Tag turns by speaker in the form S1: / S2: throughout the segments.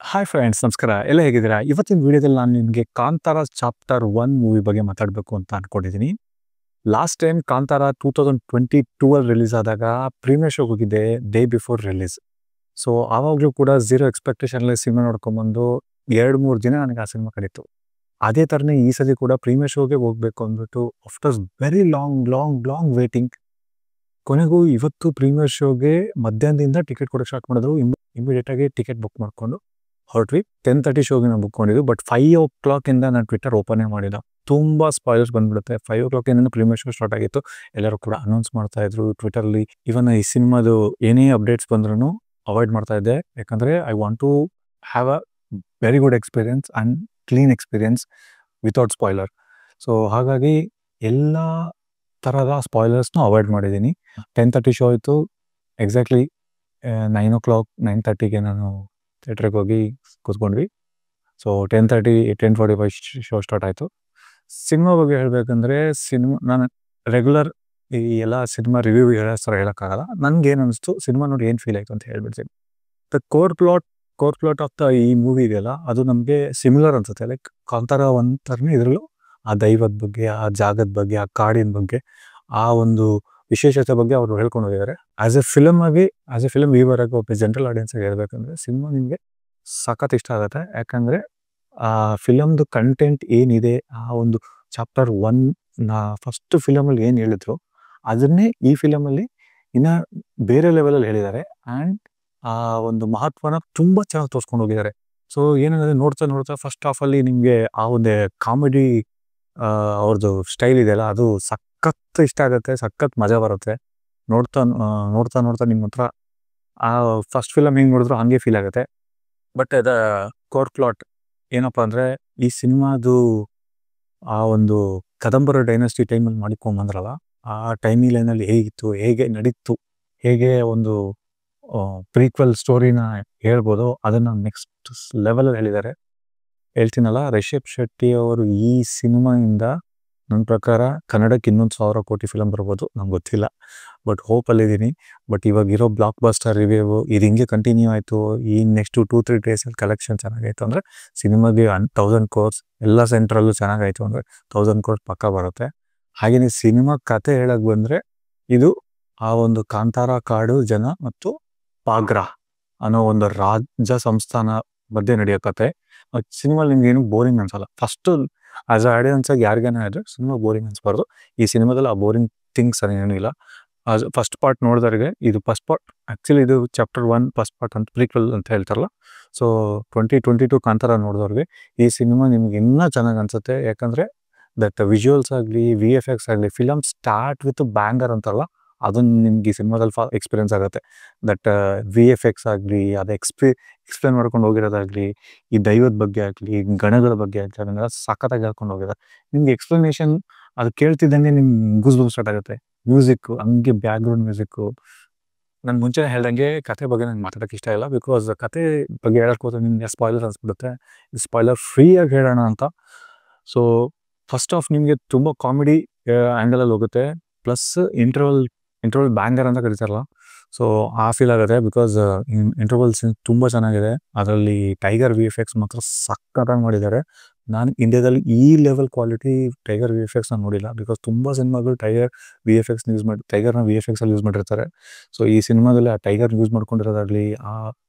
S1: Hi friends, ನಮಸ್ಕಾರ. ಎಲ್ಲ ಹೇಗಿದ್ದೀರಾ? ಇವತ್ತಿನ ವಿಡಿಯೋದಲ್ಲಿ ನಾನು ನಿಮಗೆ ಕಾಂತಾರ ಚಾಪ್ಟರ್ 1 ಮೂವಿ ಬಗ್ಗೆ ಮಾತಾಡಬೇಕು ಅಂತ ಅನ್ಕೊಂಡಿದ್ದೀನಿ. ಲಾಸ್ಟ್ ಟೈಮ್ ಕಾಂತಾರ 2022 ಅಲ್ಲಿ ರಿಲೀಸ್ ಆದಾಗ ಪ್ರೀಮಿಯರ್ ಶೋಗೆ ಹೋಗಿದ್ದೆ, ಡೇ ಬಿಫೋರ್ ರಿಲೀಸ್. ಸೊ ಆವಾಗಲೂ ಕೂಡ ಝೀರೋ ಎಕ್ಸ್ಪೆಕ್ಟೇಷನಲ್ಲಿ ಸಿನಿಮಾ ನೋಡ್ಕೊಂಬಂದು 2-3 ದಿನ ನನಗೆ ಆ ಸಿನಿಮಾ ಕಳೀತು. ಅದೇ ಥರನೇ ಈ ಸತಿ ಕೂಡ ಪ್ರೀಮಿಯರ್ ಶೋಗೆ ಹೋಗಬೇಕು ಅಂದ್ಬಿಟ್ಟು ಆಫ್ಟರ್ ವೆರಿ ಲಾಂಗ್ ವೇಟಿಂಗ್ ಕೊನೆಗೂ ಇವತ್ತು ಪ್ರೀಮಿಯರ್ ಶೋಗೆ ಮಧ್ಯಾಹ್ನದಿಂದ ಟಿಕೆಟ್ ಕೊಡೋಕೆ ಸ್ಟಾರ್ಟ್ ಮಾಡಿದ್ರು. ಇಮಿಡಿಯೇಟಾಗಿ ಟಿಕೆಟ್ ಬುಕ್ ಮಾಡಿಕೊಂಡು ಹೊರಟ್ವಿ. 10:30 ಶೋಗೆ ನಾವು ಬುಕ್ ಮಾಡಿದ್ವಿ. ಬಟ್ 5 o'clock ಇಂದ ನಾನು ಟ್ವಿಟರ್ ಓಪನೇ ಮಾಡಿಲ್ಲ. ತುಂಬ ಸ್ಪಾಯ್ಲರ್ಸ್ ಬಂದ್ಬಿಡುತ್ತೆ. 5 o'clock ಇಂದ ಪ್ರೀಮಿಯರ್ ಶೋ ಸ್ಟಾರ್ಟ್ ಆಗಿತ್ತು. ಎಲ್ಲರೂ ಕೂಡ ಅನೌನ್ಸ್ ಮಾಡ್ತಾ ಇದ್ರು ಟ್ವಿಟರ್ಲಿ. ಇವನ್ ಈ ಸಿನಿಮಾದು ಏನೇ ಅಪ್ಡೇಟ್ಸ್ ಬಂದ್ರೂ ಅವಾಯ್ಡ್ ಮಾಡ್ತಾ ಇದ್ದೆ. ಯಾಕಂದರೆ I want to have a very good experience and clean experience without spoiler. So ಹಾಗಾಗಿ ಎಲ್ಲ ಥರದ ಸ್ಪಾಯ್ಲರ್ಸ್ನು ಅವಾಯ್ಡ್ ಮಾಡಿದ್ದೀನಿ. 10:30 ಶೋ ಆಯಿತು. ಎಕ್ಸಾಕ್ಟ್ಲಿ 9 o'clock 9:30ಗೆ ನಾನು ಥಿಯೇಟ್ರಿಗೆ ಹೋಗಿ ಕೂತ್ಕೊಂಡ್ವಿ. ಸೊ 10:30 10:45 ಶೋ ಸ್ಟಾರ್ಟ್ ಆಯಿತು. ಸಿನಿಮಾ ಬಗ್ಗೆ ಹೇಳಬೇಕಂದ್ರೆ ನಾನು ರೆಗ್ಯುಲರ್ ಈ ಎಲ್ಲ ಸಿನಿಮಾ ರಿವ್ಯೂ ಹೇಳೋಕ್ಕಾಗಲ್ಲ. ನನಗೇನು ಅನಿಸ್ತು, ಸಿನಿಮಾ ನೋಡಿ ಏನು ಫೀಲ್ ಆಯಿತು ಅಂತ ಹೇಳ್ಬಿಡ್ತೀನಿ. The core plot of the ಈ ಮೂವಿ ಇದೆಯಲ್ಲ, ಅದು ನಮಗೆ ಸಿಮಿಲರ್ ಅನ್ಸುತ್ತೆ. ಲೈಕ್ ಕಾಂತಾರ ಒಂದು ಥರನೇ ಇದರಲ್ಲೂ ಆ ದೈವದ ಬಗ್ಗೆ, ಆ ಜಾಗದ ಬಗ್ಗೆ, ಆ ಕಾಡಿನ ಬಗ್ಗೆ, ಆ ಒಂದು ವಿಶೇಷತೆ ಬಗ್ಗೆ ಅವರು ಹೇಳ್ಕೊಂಡು ಹೋಗಿದ್ದಾರೆ. ಆಸ್ ಎ ಫಿಲಮ್ ವ್ಯೂವರ್ ಆಗಿ ಒಬ್ಬ ಜನರಲ್ ಆಡಿಯನ್ಸ್ಗೆ ಹೇಳ್ಬೇಕಂದ್ರೆ ಸಿನಿಮಾ ನಿಮಗೆ ಸಖತ್ ಇಷ್ಟ ಆಗುತ್ತೆ. ಯಾಕಂದರೆ ಆ ಫಿಲಮ್ದು ಕಂಟೆಂಟ್ ಏನಿದೆ, ಆ ಒಂದು ಚಾಪ್ಟರ್ 1 ಫಸ್ಟ್ ಫಿಲಮಲ್ಲಿ ಏನು ಹೇಳಿದ್ರು ಅದನ್ನೇ ಈ ಫಿಲಮಲ್ಲಿ ಇನ್ನು ಬೇರೆ ಲೆವೆಲಲ್ಲಿ ಹೇಳಿದ್ದಾರೆ. ಆ್ಯಂಡ್ ಆ ಒಂದು ಮಹತ್ವನ ತುಂಬ ಚೆನ್ನಾಗಿ ತೋರಿಸ್ಕೊಂಡು ಹೋಗಿದ್ದಾರೆ. ಸೊ ಏನಂದರೆ ನೋಡ್ತಾ ಫಸ್ಟ್ ಹಾಫಲ್ಲಿ ನಿಮಗೆ ಆ ಒಂದು ಕಾಮಿಡಿ ಅವ್ರದ್ದು ಸ್ಟೈಲ್ ಇದೆಯಲ್ಲ, ಅದು ಸಖತ್ ಇಷ್ಟ ಆಗುತ್ತೆ, ಸಖತ್ ಮಜಾ ಬರುತ್ತೆ. ನೋಡ್ತಾ ನಿಮ್ಮ ಹತ್ರ ಆ ಫಸ್ಟ್ ಫಿಲಮ್ ಹೆಂಗೆ ನೋಡಿದ್ರು ಹಾಗೆ ಫೀಲ್ ಆಗುತ್ತೆ. ಬಟ್ ಅದ ಕೋರ್ ಪ್ಲಾಟ್ ಏನಪ್ಪ ಅಂದರೆ, ಈ ಸಿನಿಮಾದು ಆ ಒಂದು ಕದಂಬರ ಡೈನಸ್ಟಿ ಟೈಮಲ್ಲಿ ಮಾಡಿಕೊಂಡ್ಬಂದ್ರಲ್ಲ, ಆ ಟೈಮಿಂಗ್ ಲೈನಲ್ಲಿ ಹೇಗಿತ್ತು, ಹೇಗೆ ನಡೀತು, ಹೇಗೆ ಒಂದು ಪ್ರೀಕ್ವೆಲ್ ಸ್ಟೋರಿನ ಹೇಳ್ಬೋದು, ಅದನ್ನು ನೆಕ್ಸ್ಟ್ ಲೆವೆಲಲ್ಲಿ ಹೇಳಿದ್ದಾರೆ. ಹೇಳ್ತೀನಲ್ಲ, ರಿಷಬ್ ಶೆಟ್ಟಿ ಅವರು ಈ ಸಿನಿಮಾಯಿಂದ ನನ್ನ ಪ್ರಕಾರ ಕನ್ನಡಕ್ಕೆ ಇನ್ನೊಂದು 1,000 ಕೋಟಿ ಫಿಲಮ್ ಬರ್ಬೋದು, ನಂಗೆ ಗೊತ್ತಿಲ್ಲ. ಬಟ್ ಹೋಪಲ್ಲಿದ್ದೀನಿ. ಬಟ್ ಇವಾಗ ಇರೋ ಬ್ಲಾಕ್ ಬಸ್ಟರ್ ರಿವ್ಯೂ ಇದು ಹಿಂಗೆ ಕಂಟಿನ್ಯೂ ಆಯಿತು, ಈ ನೆಕ್ಸ್ಟು 2-3 ಡೇಸಲ್ಲಿ ಕಲೆಕ್ಷನ್ ಚೆನ್ನಾಗಾಯಿತು ಅಂದರೆ ಸಿನಿಮಾಗೆ 1,000 crores ಎಲ್ಲ ಸೆಂಟ್ರಲ್ಲೂ ಚೆನ್ನಾಗಾಯಿತು ಅಂದರೆ 1,000 crores ಪಕ್ಕ ಬರುತ್ತೆ. ಹಾಗೆಯೇ ಸಿನಿಮಾ ಕತೆ ಹೇಳಕ್ಕೆ ಬಂದರೆ, ಇದು ಆ ಒಂದು ಕಾಂತಾರ ಕಾಡು ಜನ ಮತ್ತು ಪಾಗ್ರ ಅನ್ನೋ ಒಂದು ರಾಜ್ಯ ಸಂಸ್ಥಾನ ಮಧ್ಯೆ ನಡೆಯೋ ಕತೆ. ಸಿನಿಮಾ ನಿಮ್ಗೆ ಏನು ಬೋರಿಂಗ್ ಅನ್ಸಲ್ಲ. ಫಸ್ಟು ಆಸ್ ಅ ಆಡಿಯನ್ಸ್ ಆಗಿ ಯಾರಿಗೇನೇ ಆದರೆ ಸಿನಿಮಾ ಬೋರಿಂಗ್ ಅನ್ಸ್ಬಾರ್ದು. ಈ ಸಿನಿಮಾದಲ್ಲಿ ಆ ಬೋರಿಂಗ್ ಥಿಂಗ್ಸ್ ಏನೂ ಇಲ್ಲ. ಫಸ್ಟ್ ಪಾರ್ಟ್ ನೋಡಿದವ್ರಿಗೆ ಇದು ಫಸ್ಟ್ ಪಾರ್ಟ್, ಆ್ಯಕ್ಚುಲಿ ಇದು ಚಾಪ್ಟರ್ 1 ಫಸ್ಟ್ ಪಾರ್ಟ್ ಅಂತ ಪ್ರೀಕ್ವೆಲ್ ಅಂತ ಹೇಳ್ತಾರಲ್ಲ. ಸೊ 2022 ಕಾಂತಾರ ನೋಡಿದವ್ರಿಗೆ ಈ ಸಿನಿಮಾ ನಿಮ್ಗೆ ಇನ್ನೂ ಚೆನ್ನಾಗಿ ಅನಿಸುತ್ತೆ. ಯಾಕಂದರೆ ದಟ್ ವಿಜುವಲ್ಸ್ ಆಗಲಿ, VFX ಆಗಲಿ, ಫಿಲಮ್ ಸ್ಟಾರ್ಟ್ ವಿತ್ ಬ್ಯಾಂಗರ್ ಅಂತಾರಲ್ಲ, ಅದನ್ನು ನಿಮ್ಗೆ ಈ ಸಿನಿಮಾದಲ್ಲಿ ಎಕ್ಸ್ಪೀರಿಯನ್ಸ್ ಆಗುತ್ತೆ. ದಟ್ VFX ಆಗಲಿ, ಅದು ಎಕ್ಸ್ಪ್ಲೇನ್ ಮಾಡ್ಕೊಂಡು ಹೋಗಿರೋದಾಗಲಿ, ಈ ದೈವದ ಬಗ್ಗೆ ಆಗಲಿ, ಗಣಗಳ ಬಗ್ಗೆ ಆಗಲಿ, ಅದನ್ನೆಲ್ಲ ಸಖತ್ತಾಗಿ ಹೇಳ್ಕೊಂಡು ಹೋಗಿದ್ದಾರೆ. ನಿಮ್ಗೆ ಎಕ್ಸ್ಪ್ಲನೇಷನ್ ಅದು ಕೇಳ್ತಿದ್ದಂಗೆ ನಿಮ್ಗೆ ಗೂಸ್ ಸ್ಟಾರ್ಟ್ ಆಗುತ್ತೆ. ಮ್ಯೂಸಿಕ್ಕು ಹಂಗೆ ಬ್ಯಾಕ್ಗ್ರೌಂಡ್ ಮ್ಯೂಸಿಕ್ಕು. ನಾನು ಮುಂಚೆ ಹೇಳ್ದಂಗೆ ಕತೆ ಬಗ್ಗೆ ನಂಗೆ ಮಾತಾಡೋಕ್ಕೆ ಇಷ್ಟ ಇಲ್ಲ. ಬಿಕಾಸ್ ಕತೆ ಬಗ್ಗೆ ಹೇಳಕ್ಕೆ ಹೋದ್ರೆ ನಿಮಗೆ ಸ್ಪಾಯ್ಲರ್ ಅನಿಸ್ಬಿಡುತ್ತೆ. ಸ್ಪಾಯ್ಲರ್ ಫ್ರೀಯಾಗಿ ಹೇಳೋಣ ಅಂತ. ಸೊ ಫಸ್ಟ್ ಆಫ್ ನಿಮಗೆ ತುಂಬ ಕಾಮಿಡಿ ಆ್ಯಂಗಲಲ್ಲಿ ಹೋಗುತ್ತೆ. ಪ್ಲಸ್ ಇಂಟರ್ವಲ್ ಬ್ಯಾಂಗರ್ ಅಂತ ಕರೀತಾರಲ್ಲ, ಸೊ ಆ ಫೀಲ್ ಆಗುತ್ತೆ. ಬಿಕಾಸ್ ಇಂಟರ್ವಲ್ಸ್ ತುಂಬ ಚೆನ್ನಾಗಿದೆ. ಅದರಲ್ಲಿ ಟೈಗರ್ VFX ಮಾತ್ರ ಸಕ್ಕತ್ತಾಗಿ ಮಾಡಿದ್ದಾರೆ. ನಾನು ಇಂಡಿಯಾದಲ್ಲಿ ಈ ಲೆವೆಲ್ ಕ್ವಾಲಿಟಿ ಟೈಗರ್ VFX ನಾನು ನೋಡಿಲ್ಲ. ಬಿಕಾಸ್ ತುಂಬ ಸಿನಿಮಾಗಳು ಟೈಗರ್ನ VFXಲ್ಲಿ ಯೂಸ್ ಮಾಡಿರ್ತಾರೆ. ಸೊ ಈ ಸಿನಿಮಾದಲ್ಲಿ ಆ ಟೈಗರ್ ಯೂಸ್ ಮಾಡ್ಕೊಂಡಿರೋದಾಗಲಿ, ಆ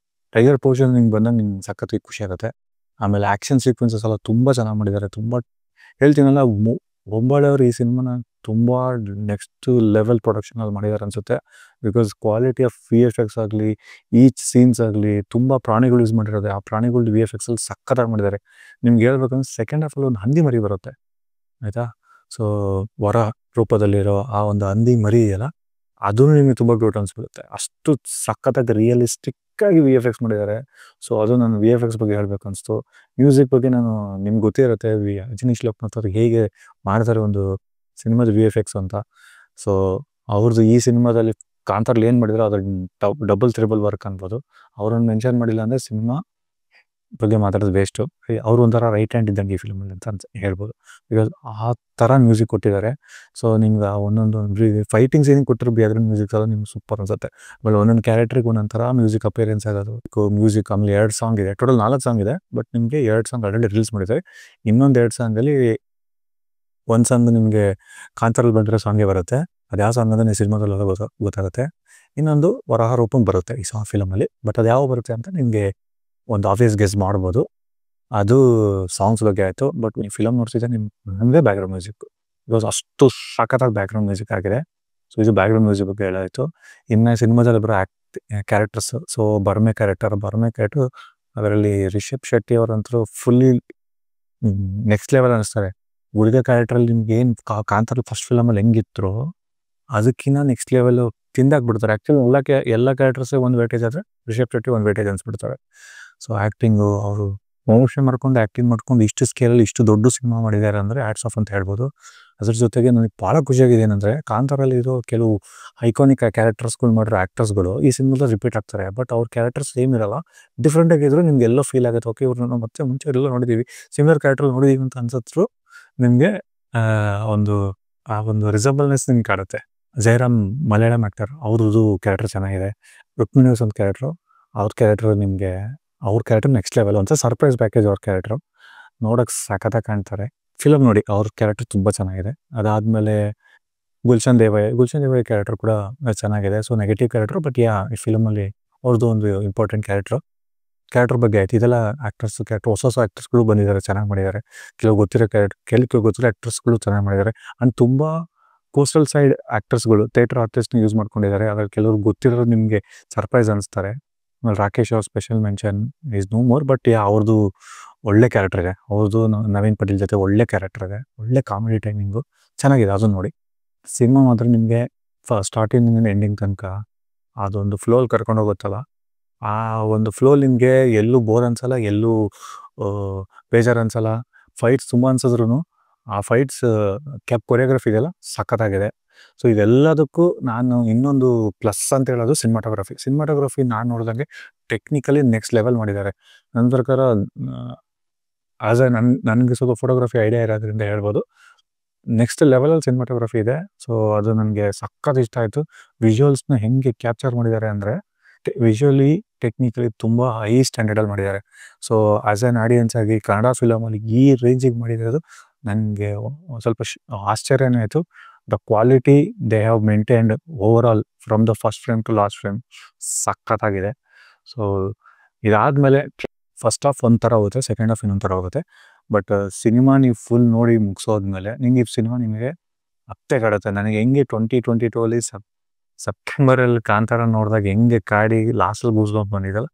S1: ಟೈಗರ್ ಪೋರ್ಷನ್ ನಿಮ್ಗೆ ಬಂದಾಗ ನಿಮ್ಗೆ ಸಖತ್ತಾಗಿ ಖುಷಿ ಆಗುತ್ತೆ. ಆಮೇಲೆ ಆ್ಯಕ್ಷನ್ ಸೀಕ್ವೆನ್ಸಸ್ ಎಲ್ಲ ತುಂಬ ಚೆನ್ನಾಗಿ ಮಾಡಿದ್ದಾರೆ. ತುಂಬ ಹೇಳ್ತೀನಲ್ಲ, ಬೊಂಬಾಳೆ ಅವರು ಈ ಸಿನಿಮಾನ ತುಂಬ ನೆಕ್ಸ್ಟ್ ಲೆವೆಲ್ ಪ್ರೊಡಕ್ಷನಲ್ಲಿ ಮಾಡಿದ್ದಾರೆ ಅನಿಸುತ್ತೆ. ಬಿಕಾಸ್ ಕ್ವಾಲಿಟಿ ಆಫ್ VFX ಆಗಲಿ, ಈಚ್ ಸೀನ್ಸ್ ಆಗಲಿ, ತುಂಬ ಪ್ರಾಣಿಗಳು ಯೂಸ್ ಮಾಡಿರೋದೆ. ಆ ಪ್ರಾಣಿಗಳು VFXಲ್ಲಿ ಸಖತ್ತಾಗಿ ಮಾಡಿದ್ದಾರೆ. ನಿಮ್ಗೆ ಹೇಳ್ಬೇಕಂದ್ರೆ ಸೆಕೆಂಡ್ ಹಾಫಲ್ಲಿ ಒಂದು ಹಂದಿ ಮರಿ ಬರುತ್ತೆ, ಆಯಿತಾ. ಸೊ ವರ ರೂಪದಲ್ಲಿರೋ ಆ ಒಂದು ಹಂದಿ ಮರಿ ಇದೆಯಲ್ಲ, ಅದೂ ನಿಮಗೆ ತುಂಬ ಕ್ಯೂಟ್ ಅನಿಸ್ಬಿಡುತ್ತೆ. ಅಷ್ಟು ಸಖತ್ತಾಗಿ ರಿಯಲಿಸ್ಟಿಕ್ಕಾಗಿ VFX ಮಾಡಿದ್ದಾರೆ. ಸೊ ಅದು ನಾನು VFX ಬಗ್ಗೆ ಹೇಳಬೇಕು ಅನಿಸ್ತು. ಮ್ಯೂಸಿಕ್ ಬಗ್ಗೆ ನಿಮ್ಗೆ ಗೊತ್ತೇ ಇರುತ್ತೆ, ಅಜನೀಶ್ ಲೋಕನಾಥ್ ಅವ್ರಿಗೆ ಹೇಗೆ ಮಾಡ್ತಾರೆ ಒಂದು ಸಿನಿಮಾದ VFX ಅಂತ. ಸೊ ಅವ್ರದ್ದು ಈ ಸಿನಿಮಾದಲ್ಲಿ ಕಾಂತಾರಲ್ಲಿ ಏನು ಮಾಡಿದ್ರು ಅದ್ರ ಡಬಲ್ ತ್ರಿಬಲ್ ವರ್ಕ್ ಅನ್ಬೋದು. ಅವ್ರನ್ನ ಮೆನ್ಷನ್ ಮಾಡಿಲ್ಲ ಅಂದರೆ ಸಿನಿಮಾ ಬಗ್ಗೆ ಮಾತಾಡೋದು ವೇಸ್ಟು. ಅವ್ರು ಒಂಥರ ರೈಟ್ ಹ್ಯಾಂಡ್ ಇದ್ದಂಗೆ ಈ ಫಿಲ್ಮಲ್ಲಿ ಅಂತ ಹೇಳ್ಬೋದು. ಬಿಕಾಸ್ ಆ ಥರ ಮ್ಯೂಸಿಕ್ ಕೊಟ್ಟಿದ್ದಾರೆ. ಸೊ ನಿಮ್ಗೆ ಒಂದೊಂದು ಫೈಟಿಂಗ್ ಸೀನಿಗೆ ಕೊಟ್ಟಿರೋ ಬ್ಯಾಕ್ಗ್ರೌಂಡ್ ಮ್ಯೂಸಿಕ್ ಎಲ್ಲ ನಿಮ್ಗೆ ಸೂಪರ್ ಅನ್ಸುತ್ತೆ. ಆಮೇಲೆ ಒಂದೊಂದು ಕ್ಯಾರೆಕ್ಟ್ರಿಗೆ ಒಂದೊಂದು ಥರ ಮ್ಯೂಸಿಕ್ ಅಪಿಯರೆನ್ಸ್ ಆಗೋದು ಮ್ಯೂಸಿಕ್. ಆಮೇಲೆ 2 ಸಾಂಗ್ ಇದೆ, ಟೋಟಲ್ 4 ಸಾಂಗ್ ಇದೆ. ಬಟ್ ನಿಮಗೆ 2 ಸಾಂಗ್ ಆಲ್ರೆಡಿ ರಿಲೀಸ್ ಮಾಡಿದ್ದಾರೆ. ಇನ್ನೊಂದು 2 ಸಾಂಗಲ್ಲಿ ಒಂದು ಸಾಂಗ್ ನಿಮಗೆ ಕಾಂತಾರಲ್ಲಿ ಬಂದಿರೋ ಸಾಂಗೇ ಬರುತ್ತೆ. ಅದು ಯಾವ ಸಾಂಗ್ ಅಂದರೆ ಸಿನಿಮಾದಲ್ಲೆಲ್ಲ ಗೊತ್ತಾಗುತ್ತೆ. ಇನ್ನೊಂದು ವರಾಹ ರೂಪಂ ಬರುತ್ತೆ ಈ ಫಿಲಮಲ್ಲಿ. ಬಟ್ ಅದು ಯಾವ ಬರುತ್ತೆ ಅಂತ ನಿಮಗೆ ಒಂದು ಆಬ್ವಿಯಸ್ ಗೆಸ್ ಮಾಡ್ಬೋದು. ಅದು ಸಾಂಗ್ಸ್ ಬಗ್ಗೆ ಆಯಿತು. ಬಟ್ ನೀವು ಫಿಲಮ್ ನೋಡ್ತಿದ್ದೆ ನಿಮಗೆ ಬ್ಯಾಕ್ಗ್ರೌಂಡ್ ಮ್ಯೂಸಿಕ್ ಬಿಕಾಸ್ ಅಷ್ಟು ಸಖತ್ತಾಗಿ ಬ್ಯಾಕ್ಗ್ರೌಂಡ್ ಮ್ಯೂಸಿಕ್ ಆಗಿದೆ. ಸೊ ಇದು ಬ್ಯಾಕ್ಗ್ರೌಂಡ್ ಮ್ಯೂಸಿಕ್ ಬಗ್ಗೆ ಹೇಳಾಯಿತು. ಇನ್ನು ಸಿನಿಮಾದಲ್ಲಿ ಬರೋ ಕ್ಯಾರೆಕ್ಟರ್ಸ್. ಸೊ ಬರ್ಮೆ ಕ್ಯಾರೆಕ್ಟರ್ ಅದರಲ್ಲಿ ರಿಷಬ್ ಶೆಟ್ಟಿ ಅವರಂತೂ ಫುಲ್ಲಿ ನೆಕ್ಸ್ಟ್ ಲೆವೆಲ್ ಅನ್ನಿಸ್ತಾರೆ. ಉಳಿದ ಕ್ಯಾರೆಕ್ಟ್ರಲ್ಲಿ ನಿಮ್ಗೆ ಏನು ಕಾಂತಾರ ಫಸ್ಟ್ ಫಿಲಮಲ್ಲಿ ಹೆಂಗಿತ್ತು ಅದಕ್ಕಿಂತ ನೆಕ್ಸ್ಟ್ ಲೆವೆಲ್ ತಿಂದಾಕ್ಬಿಡ್ತಾರೆ. ಆ್ಯಕ್ಚುಲಿ ಎಲ್ಲ ಕ್ಯಾರೆಕ್ಟರ್ಸೇ ಒಂದು ವೇಟೇಜ್ ಆದರೆ ರಿಷಬ್ ಶೆಟ್ಟಿ ಒಂದು ವೇಟೇಜ್ ಅನ್ಸ್ಬಿಡ್ತಾರೆ. ಸೊ ಆ್ಯಕ್ಟಿಂಗು ಅವರು ಪ್ರಮೋಷನ್ ಮಾಡ್ಕೊಂಡು ಆ್ಯಕ್ಟಿಂಗ್ ಮಾಡ್ಕೊಂಡು ಇಷ್ಟು ಸ್ಕೇಲಲ್ಲಿ ಇಷ್ಟು ದೊಡ್ಡ ಸಿನಿಮಾ ಮಾಡಿದ್ದಾರೆ ಅಂದರೆ ಹ್ಯಾಟ್ಸ್ ಆಫ್ ಅಂತ ಹೇಳ್ಬೋದು. ಅದ್ರ ಜೊತೆಗೆ ನನಗೆ ಭಾಳ ಖುಷಿಯಾಗಿದೆ ಏನಂದರೆ ಕಾಂತಾರಲ್ಲಿ ಇರೋ ಕೆಲವು ಐಕಾನಿಕ್ ಕ್ಯಾರೆಕ್ಟರ್ಸ್ಗಳು ಮಾಡಿರೋ ಆ್ಯಕ್ಟರ್ಸ್ಗಳು ಈ ಸಿನಿಮಾದಲ್ಲಿ ರಿಪೀಟ್ ಆಗ್ತಾರೆ. ಬಟ್ ಅವ್ರ ಕ್ಯಾರೆಕ್ಟರ್ಸ್ ಸೇಮ್ ಇರಲ್ಲ, ಡಿಫ್ರೆಂಟ್ ಆಗಿದ್ರು ನಿಮ್ಗೆ ಎಲ್ಲೋ ಫೀಲ್ ಆಗುತ್ತೆ. ಓಕೆ ಇವ್ರನ್ನ ಮತ್ತೆ ಮುಂಚೆ ಎಲ್ಲ ನೋಡಿದ್ದೀವಿ, ಸಿಮಿಲರ್ ಕ್ಯಾರೆಕ್ಟರ್ ನೋಡಿದ್ದೀವಿ ಅಂತ ಅನ್ಸತ್ರು ನಿಮಗೆ ಒಂದು ರಿಸಂಬಲ್ನೆಸ್ ನಿಮ್ಗೆ ಕಾಡುತ್ತೆ. ಜಯರಾಮ್ ಮಲಯಾಳಂ ಆ್ಯಕ್ಟರ್, ಅವ್ರದ್ದು ಕ್ಯಾರೆಕ್ಟರ್ ಚೆನ್ನಾಗಿದೆ. ರುಕ್ಮಿಣಿ ಒಂದು ಕ್ಯಾರೆಕ್ಟ್ರು, ಅವ್ರ ಕ್ಯಾರೆಕ್ಟರ್ ನೆಕ್ಸ್ಟ್ ಲೆವೆಲ್ ಅಂತ ಸರ್ಪ್ರೈಸ್ ಪ್ಯಾಕೇಜ್. ಅವ್ರ ಕ್ಯಾರೆಕ್ಟ್ರು ನೋಡೋಕೆ ಸಖತ್ತಾಗಿ ಕಾಣ್ತಾರೆ. ಫಿಲಮ್ ನೋಡಿ, ಅವ್ರ ಕ್ಯಾರೆಕ್ಟರ್ ತುಂಬ ಚೆನ್ನಾಗಿದೆ. ಅದಾದಮೇಲೆ ಗುಲ್ಶನ್ ದೇವಯ್ಯ ಕ್ಯಾರೆಕ್ಟರ್ ಕೂಡ ಚೆನ್ನಾಗಿದೆ. ಸೊ ನೆಗೆಟಿವ್ ಕ್ಯಾರೆಕ್ಟರ್, ಬಟ್ ಈ ಫಿಲಮಲ್ಲಿ ಅವ್ರದ್ದು ಒಂದು ಇಂಪಾರ್ಟೆಂಟ್ ಕ್ಯಾರೆಕ್ಟರ್ ಬಗ್ಗೆ ಆಯ್ತು. ಇದೆಲ್ಲ ಹೊಸ ಆ್ಯಕ್ಟರ್ಸ್ಗಳು ಬಂದಿದ್ದಾರೆ, ಚೆನ್ನಾಗಿ ಮಾಡಿದ್ದಾರೆ. ಕೆಲವು ಗೊತ್ತಿರೋ ಆ್ಯಕ್ಟರ್ಸ್ಗಳು ಚೆನ್ನಾಗಿ ಮಾಡಿದ್ದಾರೆ. ಆ್ಯಂಡ್ ತುಂಬ ಕೋಸ್ಟಲ್ ಸೈಡ್ ಆ್ಯಕ್ಟರ್ಸ್ಗಳು, ಥಿಯೇಟರ್ ಆರ್ಟಿಸ್ಟ್ನ ಯೂಸ್ ಮಾಡ್ಕೊಂಡಿದ್ದಾರೆ. ಅದ್ರಲ್ಲಿ ಕೆಲವರು ಗೊತ್ತಿರೋರು ನಿಮಗೆ ಸರ್ಪ್ರೈಸ್ ಅನಿಸ್ತಾರೆ. ಆಮೇಲೆ ರಾಕೇಶ್ ಅವ್ರ special mention is no more. But ಅವ್ರದ್ದು ಒಳ್ಳೆ ಕ್ಯಾರೆಕ್ಟರ್ ಇದೆ. ಅವ್ರದ್ದು ನವೀನ್ ಪಟೇಲ್ ಜೊತೆ ಒಳ್ಳೆ ಕ್ಯಾರೆಕ್ಟರ್ ಇದೆ, ಒಳ್ಳೆ ಕಾಮಿಡಿ ಟೈಮಿಂಗು ಚೆನ್ನಾಗಿದೆ. ಅದನ್ನು ನೋಡಿ ಸಿನಿಮಾ ಮಾತ್ರ ನಿಮಗೆ ಸ್ಟಾರ್ಟಿಂಗ್ ಎಂಡಿಂಗ್ ತನಕ ಅದೊಂದು ಫ್ಲೋಲ್ಲಿ ಕರ್ಕೊಂಡು ಹೋಗುತ್ತಲ್ಲ, ಆ ಒಂದು ಫ್ಲೋ ನಿಮಗೆ ಎಲ್ಲೂ ಬೋರ್ ಅನ್ಸಲ್ಲ, ಎಲ್ಲೂ ಬೇಜಾರು ಅನ್ಸಲ್ಲ. ಫೈಟ್ಸ್ ತುಂಬ ಅನ್ಸಿದ್ರು ಆ ಫೈಟ್ಸ್ ಕೊರಿಯೋಗ್ರಫಿ ಇದೆಲ್ಲ ಸಖತ್ತಾಗಿದೆ. ಸೊ ಇದೆಲ್ಲದಕ್ಕೂ ನಾನು ಇನ್ನೊಂದು ಪ್ಲಸ್ ಅಂತ ಹೇಳೋದು ಸಿನಿಮಾಟೋಗ್ರಫಿ ನಾನು ನೋಡಿದಂಗೆ ಟೆಕ್ನಿಕಲಿ ನೆಕ್ಸ್ಟ್ ಲೆವೆಲ್ ಮಾಡಿದ್ದಾರೆ. ನನ್ನ ಪ್ರಕಾರ ನನಗೆ ಸ್ವಲ್ಪ ಫೋಟೋಗ್ರಫಿ ಐಡಿಯಾ ಇರೋದ್ರಿಂದ ಹೇಳ್ಬೋದು ನೆಕ್ಸ್ಟ್ ಲೆವೆಲಲ್ಲಿ ಸಿನಿಮಾಟೋಗ್ರಫಿ ಇದೆ. ಸೊ ಅದು ನನಗೆ ಸಖತ್ ಇಷ್ಟ ಆಯಿತು. ವಿಜುವಲ್ಸ್ನ ಹೆಂಗೆ ಕ್ಯಾಪ್ಚರ್ ಮಾಡಿದ್ದಾರೆ ಅಂದರೆ ವಿಜುವಲಿ ಟೆಕ್ನಿಕಲಿ ತುಂಬ ಹೈ ಸ್ಟ್ಯಾಂಡರ್ಡಲ್ಲಿ ಮಾಡಿದ್ದಾರೆ. ಸೊ ಆ್ಯಸ್ ಆ್ಯನ್ ಆಡಿಯನ್ಸ್ ಆಗಿ ಕನ್ನಡ ಫಿಲಮಲ್ಲಿ ಈ ರೇಂಜಿಗೆ ಮಾಡಿರೋದು ನನಗೆ ಸ್ವಲ್ಪ ಆಶ್ಚರ್ಯನೇ ಆಯಿತು. The quality they have maintained over all from the first frame to last frame ಸಖತ್ತಾಗಿದೆ. ಸೊ ಇದಾದಮೇಲೆ ಫಸ್ಟ್ ಹಾಫ್ ಒಂಥರ ಹೋಗುತ್ತೆ, ಸೆಕೆಂಡ್ ಹಾಫ್ ಇನ್ನೊಂದು ಥರ ಹೋಗುತ್ತೆ. ಬಟ್ ಸಿನಿಮಾ ನೀವು ಫುಲ್ ನೋಡಿ ಮುಗಿಸೋದ್ಮೇಲೆ ಈ ಸಿನಿಮಾ ನಿಮಗೆ ಮತ್ತೆ ಕಾಡುತ್ತೆ. ನನಗೆ ಹೆಂಗೆ 2022 ಸೆಪ್ಟೆಂಬರಲ್ಲಿ ಕಾಂತಾರ ನೋಡಿದಾಗ ಹೆಂಗೆ ಕಾಡಿ ಲಾಸ್ಟಲ್ಲಿ ಗೂಸ್ಬಂಪ್ ಬಂದಿದ್ದಲ್ಲ,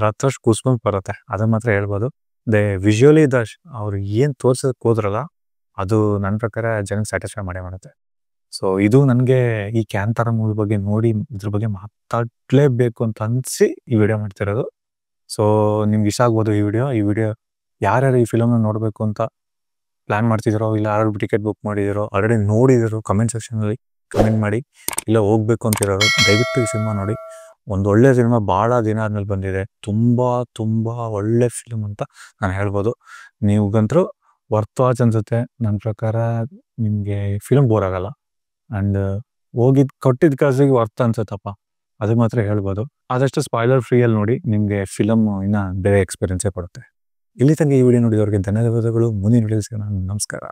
S1: ರತ್ತಷ್ಟು ಗೂಸ್ಬಂಪ್ ಬರುತ್ತೆ. ಅದನ್ನ ಮಾತ್ರ ಹೇಳ್ಬೋದು. ವಿಜುವಲಿ ಅವ್ರು ಏನು ತೋರ್ಸೋದಕ್ಕೆ ಹೋದ್ರಲ್ಲ ಅದು ನನ್ನ ಪ್ರಕಾರ ಜನಕ್ಕೆ ಸ್ಯಾಟಿಸ್ಫೈ ಮಾಡುತ್ತೆ. ಸೊ ಇದು ನನಗೆ ಈ ಕಾಂತಾರ ಮೂವಿ ಬಗ್ಗೆ ನೋಡಿ ಇದ್ರ ಬಗ್ಗೆ ಮಾತಾಡಲೇಬೇಕು ಅಂತ ಅನಿಸಿ ಈ ವಿಡಿಯೋ ಮಾಡ್ತಿರೋದು. ಸೊ ನಿಮ್ಗೆ ಇಷ್ಟ ಆಗ್ಬೋದು ಈ ವಿಡಿಯೋ. ಯಾರ್ಯಾರು ಈ ಫಿಲಮ್ನ ನೋಡಬೇಕು ಅಂತ ಪ್ಲ್ಯಾನ್ ಮಾಡ್ತಿದ್ದೀರೋ, ಇಲ್ಲ ಯಾರು ಟಿಕೆಟ್ ಬುಕ್ ಮಾಡಿದಿರೋ, ಆಲ್ರೆಡಿ ನೋಡಿದಿರೋ ಕಮೆಂಟ್ ಸೆಕ್ಷನಲ್ಲಿ ಕಮೆಂಟ್ ಮಾಡಿ. ಇಲ್ಲ ಹೋಗ್ಬೇಕು ಅಂತಿರೋರು ದಯವಿಟ್ಟು ಈ ಸಿನಿಮಾ ನೋಡಿ. ಒಂದು ಒಳ್ಳೆ ಸಿನಿಮಾ, ಭಾಳ ದಿನ ಆದ್ಮೇಲೆ ಬಂದಿದೆ. ತುಂಬ ತುಂಬ ಒಳ್ಳೆ ಫಿಲ್ಮ್ ಅಂತ ನಾನು ಹೇಳ್ಬೋದು. ನೀವುಗಂತರೂ ವರ್ತ್ ವಾಚ್ ಅನ್ಸುತ್ತೆ. ನನ್ನ ಪ್ರಕಾರ ನಿಮಗೆ ಫಿಲಮ್ ಬೋರ್ ಆಗಲ್ಲ. ಆ್ಯಂಡ್ ಕೊಟ್ಟಿದ್ದ ಕಾಸಿಗೆ ವರ್ತ್ ಅನ್ಸುತ್ತಪ್ಪ, ಅದು ಮಾತ್ರ ಹೇಳ್ಬೋದು. ಆದಷ್ಟು ಸ್ಪಾಯ್ಲರ್ ಫ್ರೀಯಲ್ಲಿ ನೋಡಿ, ನಿಮಗೆ ಫಿಲಮ್ ಇನ್ನೂ ಬೇರೆ ಎಕ್ಸ್ಪೀರಿಯನ್ಸೇ ಕೊಡುತ್ತೆ. ಇಲ್ಲಿ ತನಕ ಈ ವಿಡಿಯೋ ನೋಡಿದವ್ರಿಗೆ ಧನ್ಯವಾದಗಳು. ಮುಂದಿನ ವಿಡಿಯೋಸ್ಗೆ ನಾನು ನಮಸ್ಕಾರ.